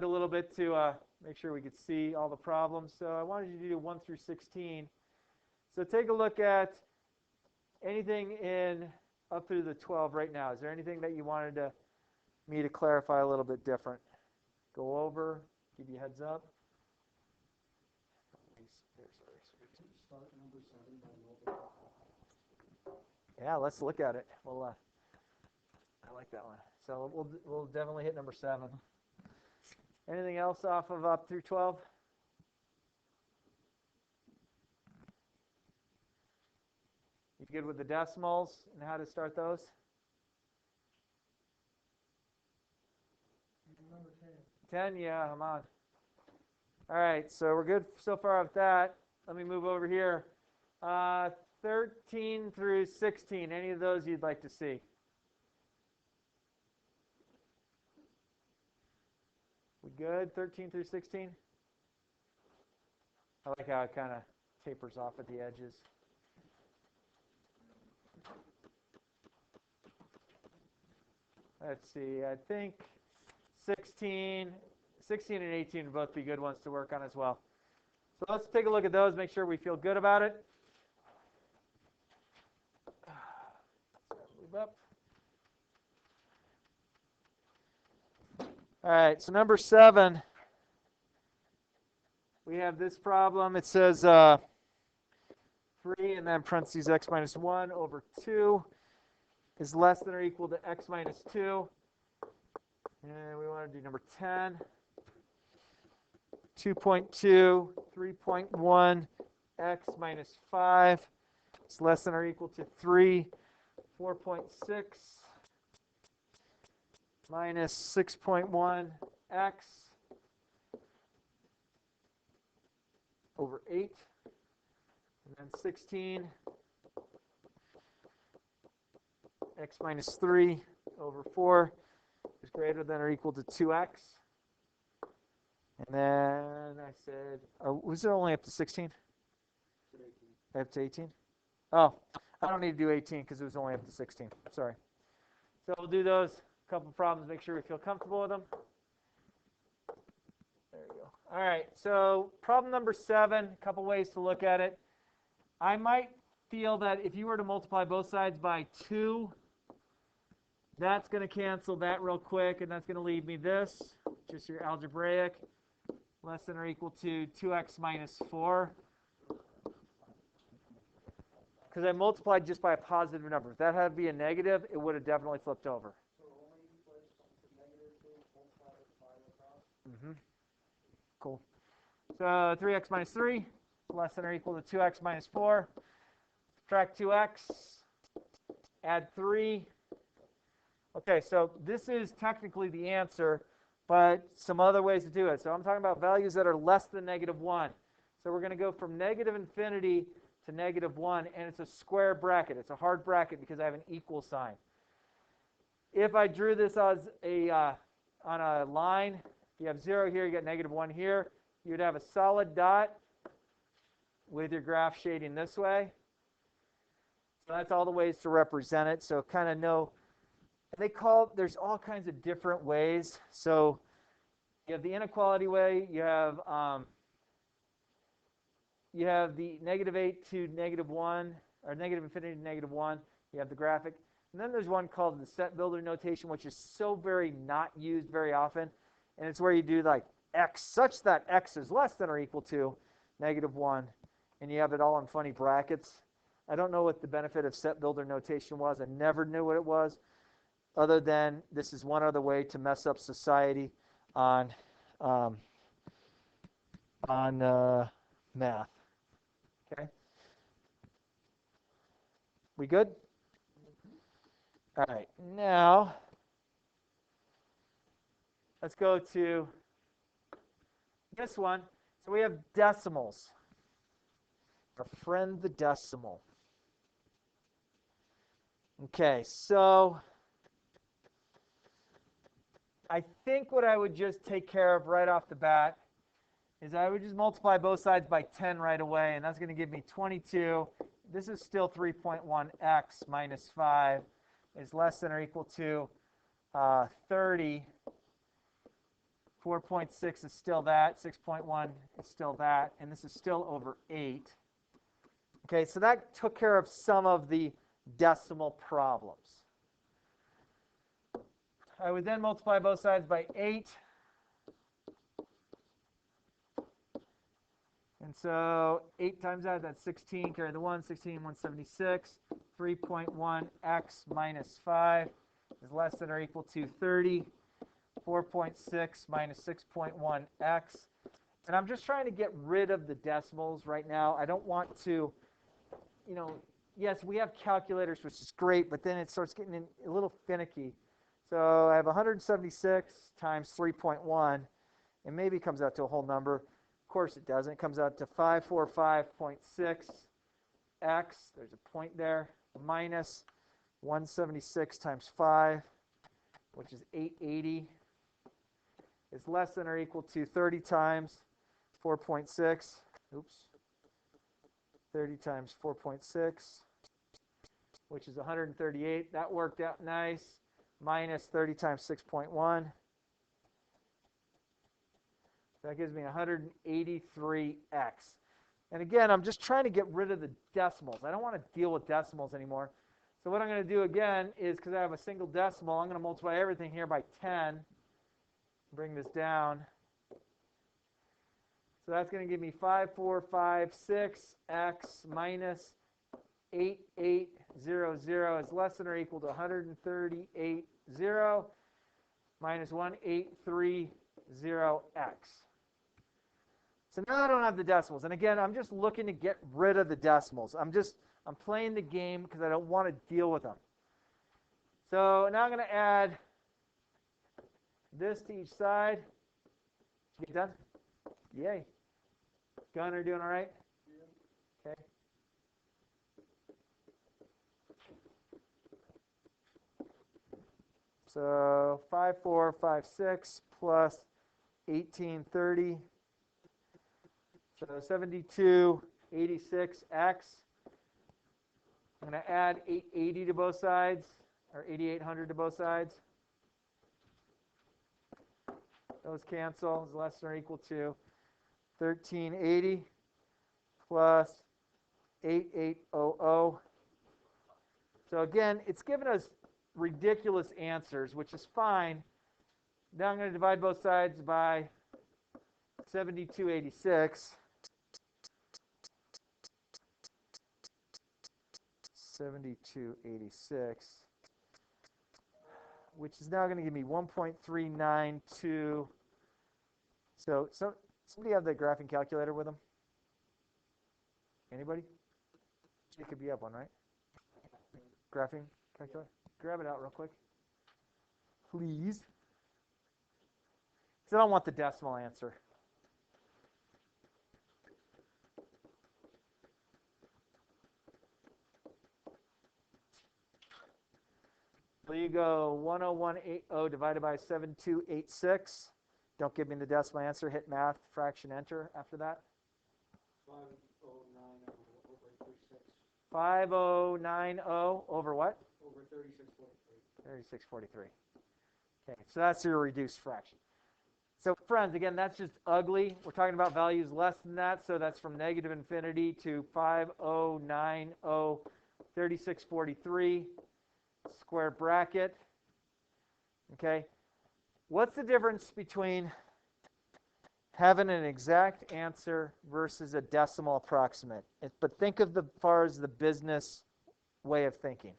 a little bit to make sure we could see all the problems. So I wanted you to do 1 through 16. So take a look at anything in up through the 12 right now. Is there anything that you wanted me to clarify a little bit different? Go over, give you a heads up. Yeah, let's look at it. Well, I like that one. So we'll definitely hit number 7. Anything else off of up through 12? You good with the decimals and how to start those? Number 10, yeah, I'm on. All right, so we're good so far with that. Let me move over here. 13 through 16, any of those you'd like to see? We good, 13 through 16? I like how it kind of tapers off at the edges. Let's see, I think 16 and 18 would both be good ones to work on as well. So let's take a look at those, make sure we feel good about it. Move up. All right, so number 7, we have this problem. It says 3 and then parentheses x minus 1 over 2 is less than or equal to x minus 2. And we want to do number 10. 2.2, 3.1, x minus 5 is less than or equal to 3. 4.6 minus 6.1 x over 8. And then 16 x minus 3 over 4 is greater than or equal to 2x. And then I said, was it only up to 16? Up to 18? Oh, I don't need to do 18 because it was only up to 16. Sorry. So we'll do those couple problems, make sure we feel comfortable with them. There you go. All right, so problem number 7, a couple ways to look at it. I might feel that if you were to multiply both sides by 2, that's going to cancel that real quick, and that's going to leave me this, just your algebraic, less than or equal to 2x minus 4. Because I multiplied just by a positive number. If that had to be a negative, it would have definitely flipped over. Cool. So 3x minus 3 is less than or equal to 2x minus 4. Subtract 2x, add 3. Okay, so this is technically the answer, but some other ways to do it. So I'm talking about values that are less than -1. So we're going to go from -infinity to -1, and it's a square bracket. It's a hard bracket because I have an equal sign. If I drew this as on a line, you have 0 here, you got -1 here, you'd have a solid dot with your graph shading this way. So that's all the ways to represent it. So kind of know, there's all kinds of different ways. So you have the inequality way, you have the -8 to -1, or -infinity to -1. You have the graphic. And then there's one called the set builder notation, which is so very not used very often. And it's where you do like x such that x is less than or equal to -1. And you have it all in funny brackets. I don't know what the benefit of set builder notation was. I never knew what it was, other than this is one other way to mess up society on math. Okay. We good? All right. Now, let's go to this one. So we have decimals. Our friend the decimal. Okay, so I think what I would just take care of right off the bat is I would just multiply both sides by 10 right away, and that's going to give me 22. This is still 3.1x minus 5 is less than or equal to 30. 4.6 is still that. 6.1 is still that. And this is still over 8. Okay, so that took care of some of the decimal problems. I would then multiply both sides by 8. And so 8 times that, that's 16. Carry the 1, 16, 176. 3.1x minus 5 is less than or equal to 30. 4.6 minus 6.1x. And I'm just trying to get rid of the decimals right now. I don't want to, yes, we have calculators, which is great, but then it starts getting a little finicky. So I have 176 times 3.1, and maybe it comes out to a whole number. Of course it doesn't. It comes out to 545.6x. There's a point there. Minus 176 times 5, which is 880, is less than or equal to 30 times 4.6. Oops. 30 times 4.6, which is 138. That worked out nice. Minus 30 times 6.1. That gives me 183x. And again, I'm just trying to get rid of the decimals. I don't want to deal with decimals anymore. So what I'm going to do again is, because I have a single decimal, I'm going to multiply everything here by 10. Bring this down. So that's going to give me 5456x minus 8800 is less than or equal to 138.0 minus 1830x. So now I don't have the decimals. And again, I'm just looking to get rid of the decimals. I'm playing the game because I don't want to deal with them. So now I'm going to add this to each side. Did you get done? Yay. Gunner doing all right? Okay. So 5456 plus 1830. So 7286x. I'm going to add 880 to both sides, or 8800 to both sides. Those cancel. Is less than or equal to 1380 plus 8800. So again, it's given us ridiculous answers, which is fine. Now I'm going to divide both sides by 7286. 7286, which is now going to give me 1.392. So somebody have the graphing calculator with them? Anybody? Jacob, you have one, right? Graphing calculator? Grab it out real quick, please. Because I don't want the decimal answer. So you go 10180 divided by 7286. Don't give me the decimal answer. Hit math, fraction, enter after that. 5090 over what? Over 3643. 3643. Okay, so that's your reduced fraction. So friends, again, that's just ugly. We're talking about values less than that, so that's from negative infinity to 5090 3643. Square bracket. Okay, what's the difference between having an exact answer versus a decimal approximate? But think of the far as the business way of thinking.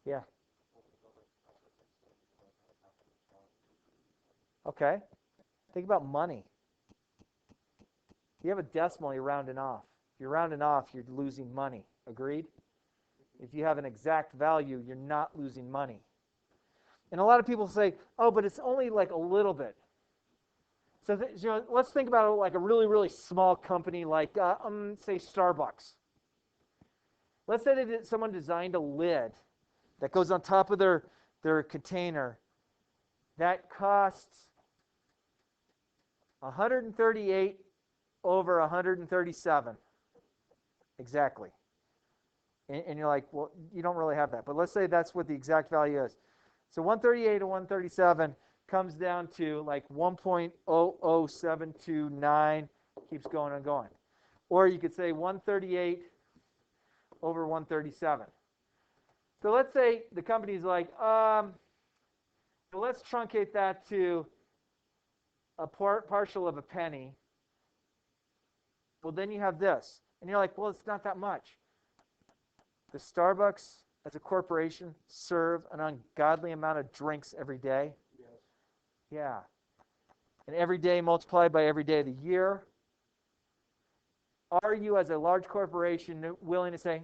Yeah. Okay. Think about money. If you have a decimal, you're rounding off. If you're rounding off, you're losing money. Agreed? If you have an exact value, you're not losing money. And a lot of people say, oh, but it's only like a little bit. So let's think about it like a really, really small company like, say, Starbucks. Let's say that someone designed a lid that goes on top of their container that costs 138 over 137. Exactly. And you're like, well, you don't really have that. But let's say that's what the exact value is. So 138 to 137 comes down to like 1.00729, keeps going and going. Or you could say 138 over 137. So let's say the company's like, let's truncate that to a partial of a penny. Well, then you have this. And you're like, well, it's not that much. The Starbucks, as a corporation, serve an ungodly amount of drinks every day. Yes. Yeah. And every day multiplied by every day of the year. Are you, as a large corporation, willing to say,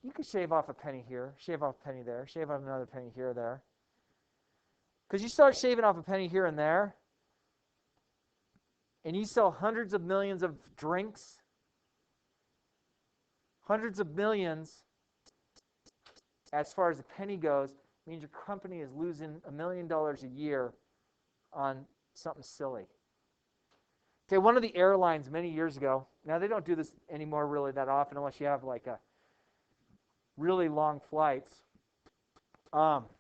you could shave off a penny here, shave off a penny there, shave off another penny here or there? Because you start shaving off a penny here and there, and you sell hundreds of millions of drinks, hundreds of millions, as far as a penny goes, means your company is losing $1 million a year on something silly. Okay, one of the airlines many years ago, now they don't do this anymore really that often unless you have like a really long flights. But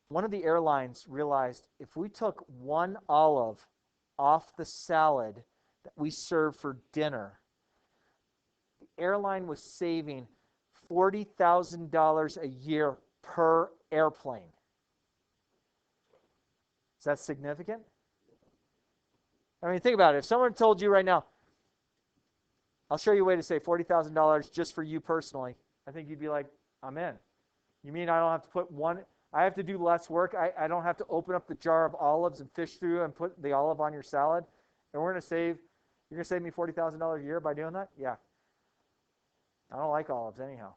one of the airlines realized if we took one olive off the salad that we serve for dinner, the airline was saving $40,000 a year per airplane. Is that significant? I mean, think about it. If someone told you right now, I'll show you a way to save $40,000 just for you personally, I think you'd be like, I'm in. You mean I don't have to put one, I have to do less work? I don't have to open up the jar of olives and fish through and put the olive on your salad? And you're going to save me $40,000 a year by doing that? Yeah. I don't like olives anyhow.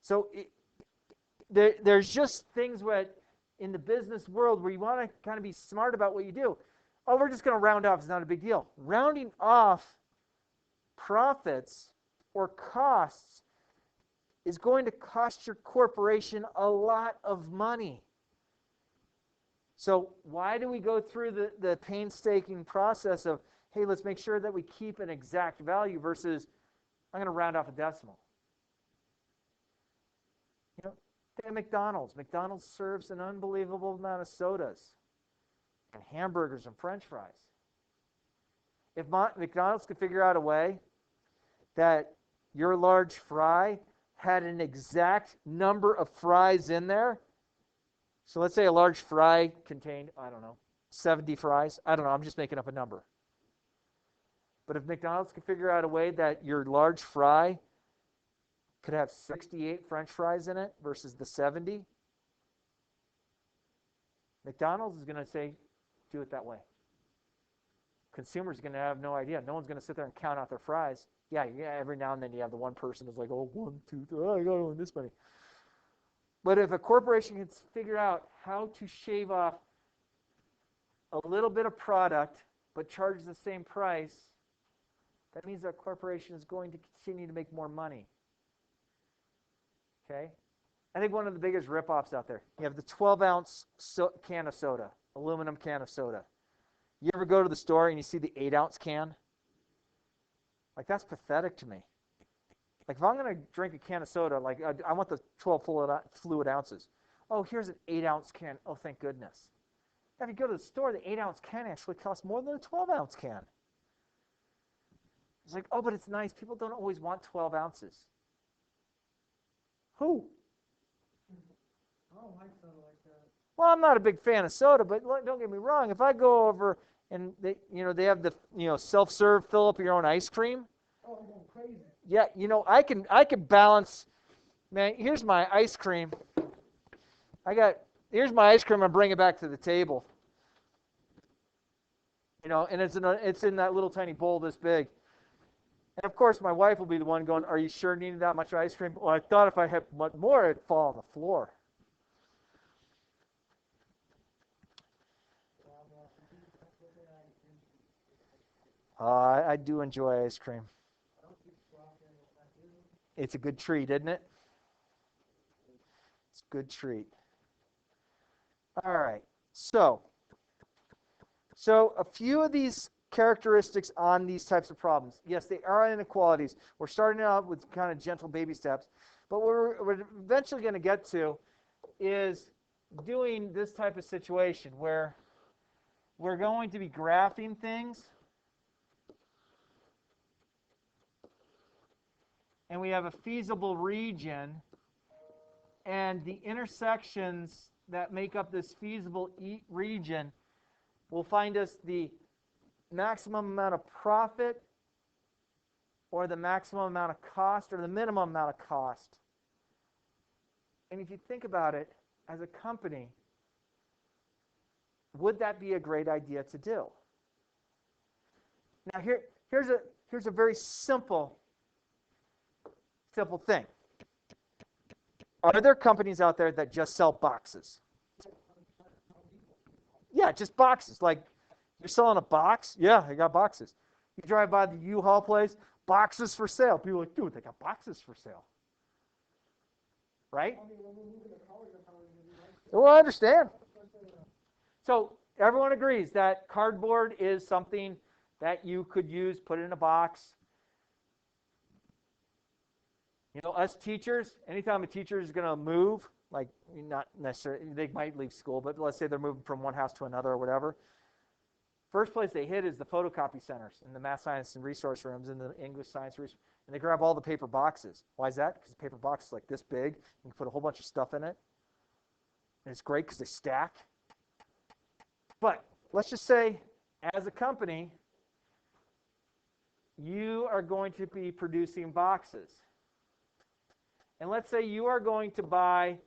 So there's just things in the business world where you want to kind of be smart about what you do. Oh, we're just going to round off. It's not a big deal. Rounding off profits or costs is going to cost your corporation a lot of money. So why do we go through the painstaking process of, hey, let's make sure that we keep an exact value versus I'm going to round off a decimal? You know, think of McDonald's. McDonald's serves an unbelievable amount of sodas and hamburgers and French fries. If McDonald's could figure out a way that your large fry had an exact number of fries in there, so let's say a large fry contained, 70 fries. I don't know, I'm just making up a number. But if McDonald's could figure out a way that your large fry could have 68 French fries in it versus the 70, McDonald's is going to say, do it that way. Consumers are going to have no idea. No one's going to sit there and count out their fries. Yeah, every now and then you have the one person who's like, oh, 1, 2, 3, I got on this many. But if a corporation can figure out how to shave off a little bit of product but charge the same price, that means that corporation is going to continue to make more money. Okay? I think one of the biggest rip-offs out there, you have the 12-ounce can of soda, aluminum can of soda. You ever go to the store and you see the 8-ounce can? Like, that's pathetic to me. Like, if I'm going to drink a can of soda, like, I want the 12 fluid ounces. Oh, here's an 8-ounce can. Oh, thank goodness. If you go to the store, the 8-ounce can actually costs more than a 12-ounce can. It's like, oh, but it's nice. People don't always want 12 ounces. Who? I don't like soda like that. Well, I'm not a big fan of soda, but don't get me wrong. If I go over and they have the self-serve fill up your own ice cream. Oh, I'm going crazy. Yeah, I can balance. Man, here's my ice cream. Here's my ice cream. I'm bringing it back to the table. And it's in that little tiny bowl this big. And of course, my wife will be the one going, "Are you sure you needed that much ice cream?" Well, I thought if I had much more, it'd fall on the floor. I do enjoy ice cream. It's a good treat, isn't it? It's a good treat. All right. So a few of these characteristics on these types of problems. Yes, they are inequalities. We're starting out with kind of gentle baby steps, but what we're eventually going to get to is doing this type of situation where we're going to be graphing things, and we have a feasible region, and the intersections that make up this feasible region will find us the maximum amount of profit or the maximum amount of cost or the minimum amount of cost. And if you think about it, as a company, would that be a great idea to do? Now here's a very simple thing. Are there companies out there that just sell boxes? Yeah, just boxes. Like, you're selling a box? Yeah, I got boxes. You drive by the U-Haul place, boxes for sale. People are like, dude, they got boxes for sale. Right? Well, I understand. So everyone agrees that cardboard is something that you could use, put in a box. You know, us teachers, anytime a teacher is going to move, like, not necessarily, they might leave school, but let's say they're moving from one house to another or whatever. First place they hit is the photocopy centers and the math science and resource rooms and the English science research. And they grab all the paper boxes. Why is that? Because the paper box is like this big. You can put a whole bunch of stuff in it. And it's great because they stack. But let's just say, as a company, you are going to be producing boxes. And let's say you are going to buy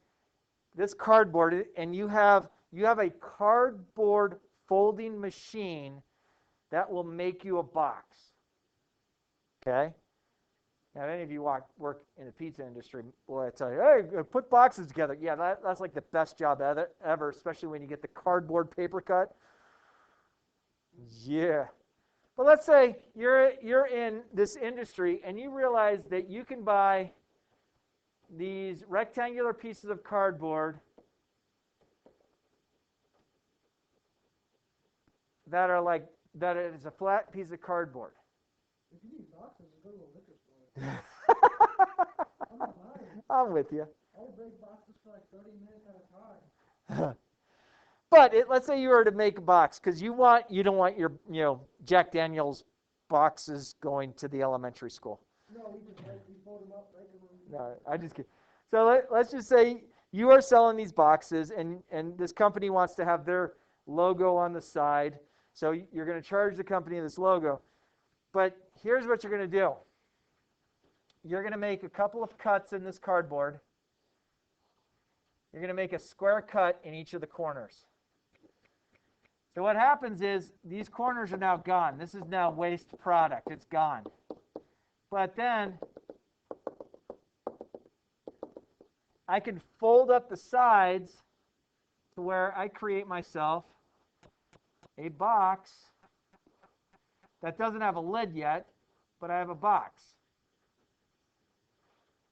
this cardboard, and you have a cardboard folding machine that will make you a box. Okay? Now, if any of you work in the pizza industry, boy, I tell you, hey, put boxes together. Yeah, that's like the best job ever, especially when you get the cardboard paper cut. Yeah. But let's say you're in this industry and you realize that you can buy these rectangular pieces of cardboard that is a flat piece of cardboard. If you need boxes, go to a liquor store. I'm not lying. I'm with you. I'll break boxes for like 30 minutes at a time. But let's say you were to make a box because you don't want your Jack Daniel's boxes going to the elementary school. No, we fold them up, break them. No, I just kidding. So let's just say you are selling these boxes, and this company wants to have their logo on the side. So you're going to charge the company this logo. But here's what you're going to do. You're going to make a couple of cuts in this cardboard. You're going to make a square cut in each of the corners. So what happens is these corners are now gone. This is now waste product. It's gone. But then I can fold up the sides to where I create myself a box that doesn't have a lid yet, but I have a box.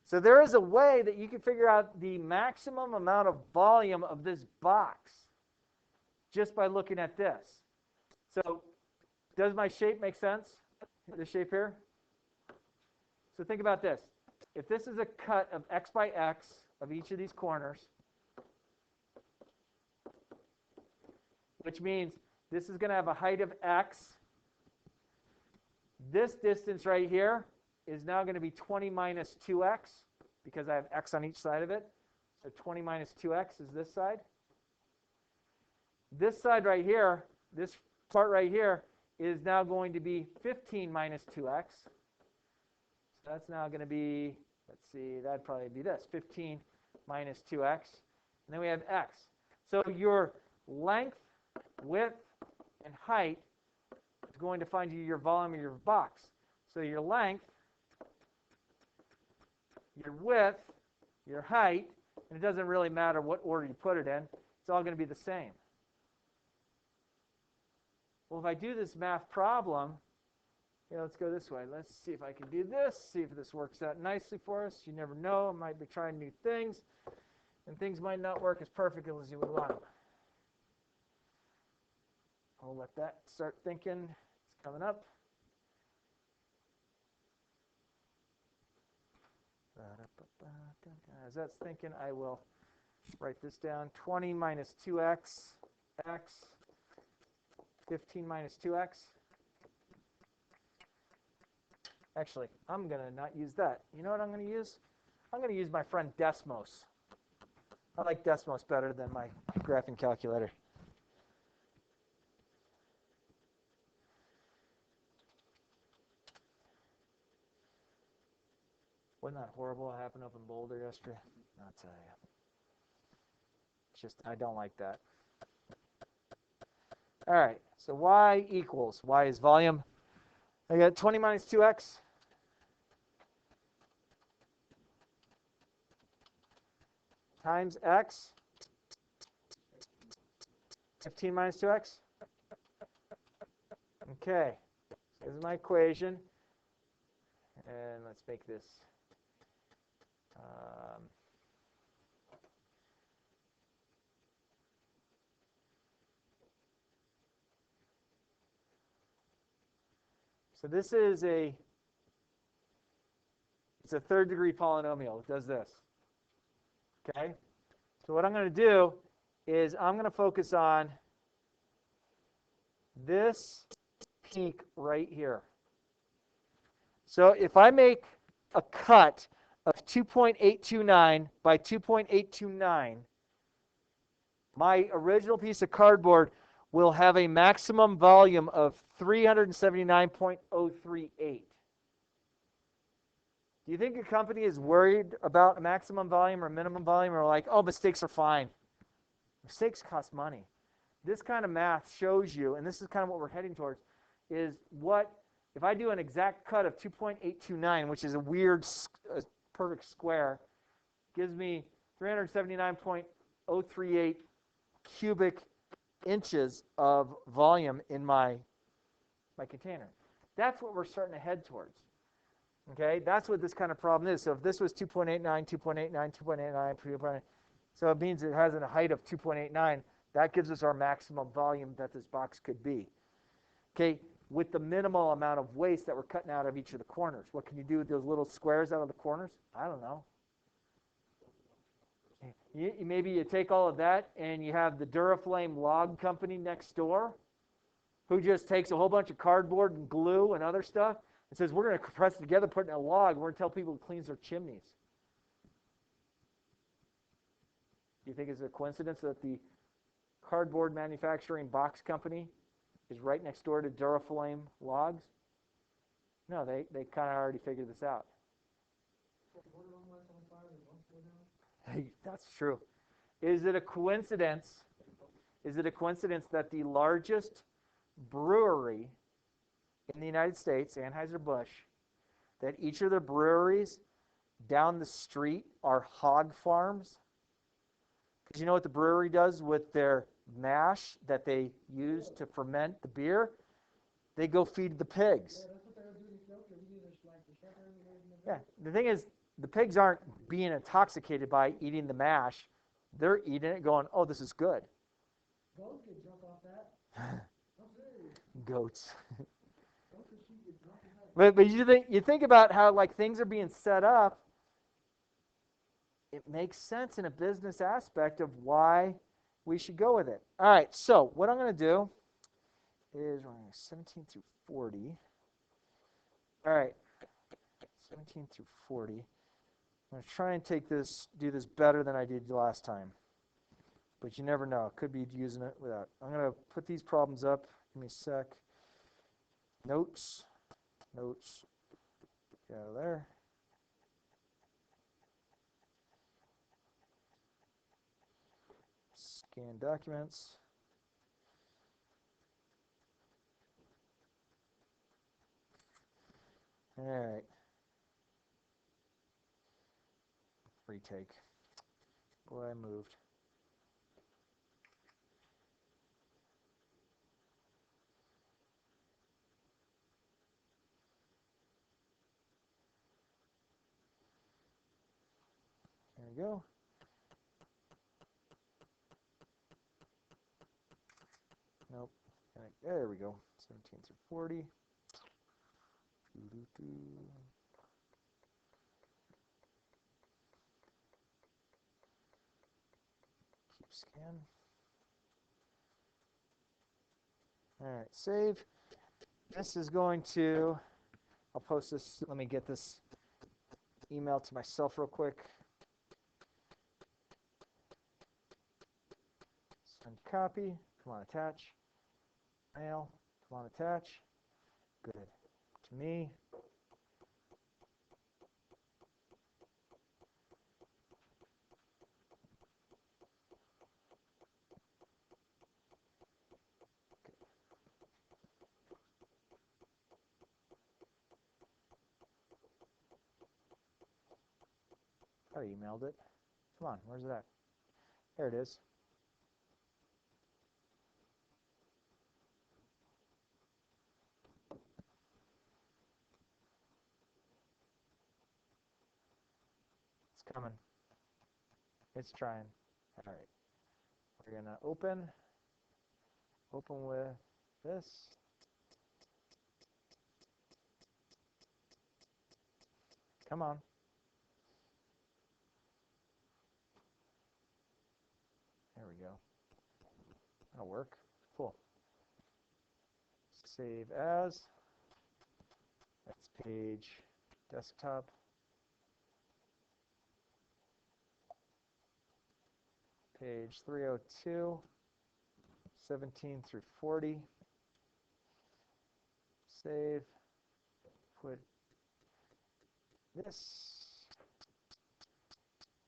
So there is a way that you can figure out the maximum amount of volume of this box just by looking at this. So does my shape make sense? This shape here? So think about this. If this is a cut of x by x of each of these corners, which means this is going to have a height of x. This distance right here is now going to be 20 minus 2x because I have x on each side of it. So 20 minus 2x is this side. This side right here, this part right here, is now going to be 15 minus 2x. So that's now going to be, let's see, that'd probably be this, 15 minus 2x. And then we have x. So your length, width, and height is going to find you your volume of your box. So your length, your width, your height, and it doesn't really matter what order you put it in, it's all going to be the same. Well, if I do this math problem, let's go this way. Let's see if I can do this, see if this works out nicely for us. You never know. I might be trying new things, and things might not work as perfectly as you would want them. I'll let that start thinking. It's coming up. As that's thinking, I will write this down. 20 minus 2x, x, 15 minus 2x. Actually, I'm going to not use that. You know what I'm going to use? I'm going to use my friend Desmos. I like Desmos better than my graphing calculator. Wasn't that horrible what happened up in Boulder yesterday? I'll tell you. Just, I don't like that. All right, so y equals, y is volume. I got 20 minus 2x. Times x. 15 minus 2x. Okay, so this is my equation. And let's make this so this is it's a third degree polynomial. It does this. Okay? So what I'm going to do is I'm going to focus on this peak right here. So if I make a cut of 2.829 by 2.829, my original piece of cardboard will have a maximum volume of 379.038. Do you think a company is worried about a maximum volume or minimum volume, or like, oh, mistakes are fine? Mistakes cost money. This kind of math shows you, and this is kind of what we're heading towards, is what, if I do an exact cut of 2.829, which is a weird perfect square, gives me 379.038 cubic inches of volume in my container. That's what we're starting to head towards. Okay, that's what this kind of problem is. So if this was 2.89, 2.89, 2.89, 2.89, so it means it has a height of 2.89. That gives us our maximum volume that this box could be. Okay, with the minimal amount of waste that we're cutting out of each of the corners. What can you do with those little squares out of the corners? I don't know. Maybe you take all of that and you have the Duraflame log company next door who just takes a whole bunch of cardboard and glue and other stuff and says, we're going to compress it together, put it in a log, we're going to tell people it cleans their chimneys. Do you think it's a coincidence that the cardboard manufacturing box company is right next door to Duraflame logs? No, they kind of already figured this out. Hey, that's true. Is it a coincidence? Is it a coincidence that the largest brewery in the United States, Anheuser-Busch, that each of the breweries down the street are hog farms? Because you know what the brewery does with their mash that they use to ferment the beer? They go feed the pigs. Yeah, the thing is, the pigs aren't being intoxicated by eating the mash. They're eating it going, oh, this is good. Goats could jump off that. Goats. But you think about how like things are being set up. It makes sense in a business aspect of why we should go with it. All right, so what I'm going to do is we're going to 17 through 40. All right, 17 through 40. I'm going to try and do this better than I did last time. But you never know. Could be using it without. I'm going to put these problems up. Give me a sec. Notes. Get out of there. Scan documents. All right. Retake. Boy, I moved. There we go. Nope. There we go. 17 through 40. Doo-doo-doo. Keep scan. All right, save. This is going to, I'll post this, let me get this email to myself real quick. Send copy, come on, attach. Mail, come on, attach. Good. To me. I emailed it. Come on, where's it at? There it is. It's coming. It's trying. All right. We're going to open with this. Come on. There we go. That'll work. Cool. Save as. That's page desktop. Page 302, 17 through 40. Save. Put this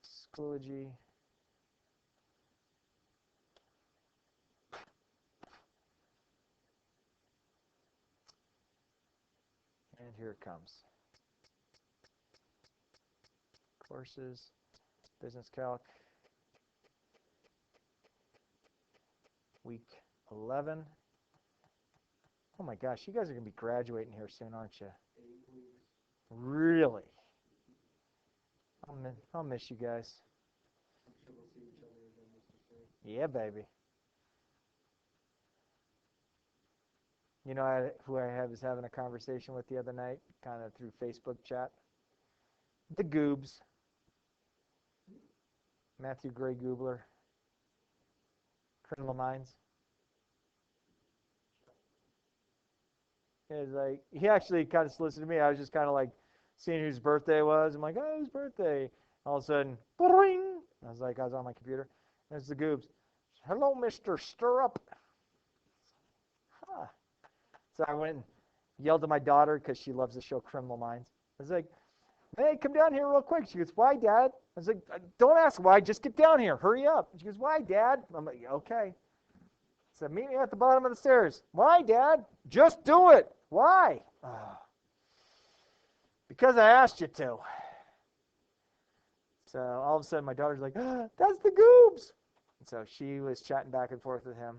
Schoology. And here it comes. Courses, Business Calc, week 11. Oh my gosh, you guys are going to be graduating here soon, aren't you? 8 weeks. Really? I'll miss you guys. I'm sure we'll see each other again, Mr. Shay. Yeah, baby. You know who I was having a conversation with the other night, kind of through Facebook chat? The Goobs. Matthew Gray Goobler. Criminal Minds. It's like, he actually kind of solicited me. I was just kind of like seeing whose birthday it was. I'm like, oh, whose birthday? All of a sudden, boing! I was like, I was on my computer. There's the Goobs. Hello, Mr. Stirrup. Huh. So I went and yelled at my daughter because she loves the show Criminal Minds. I was like, hey, come down here real quick. She goes, why, Dad? I was like, don't ask why. Just get down here. Hurry up. She goes, why, Dad? I'm like, okay. I said, meet me at the bottom of the stairs. Why, Dad? Just do it. Why? Because I asked you to. So all of a sudden, my daughter's like, that's the Goobs. And so she was chatting back and forth with him.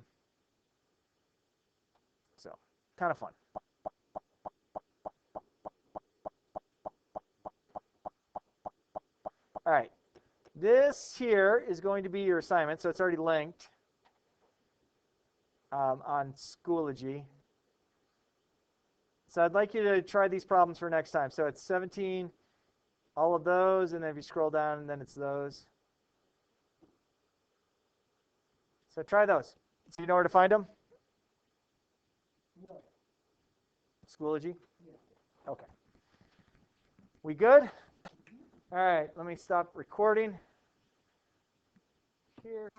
So, kind of fun. All right. This here is going to be your assignment, so it's already linked on Schoology. So I'd like you to try these problems for next time. So it's 17, all of those, and then if you scroll down, then it's those. So try those. So you know where to find them? No. Schoology? Yeah. Okay. We good? All right, let me stop recording here.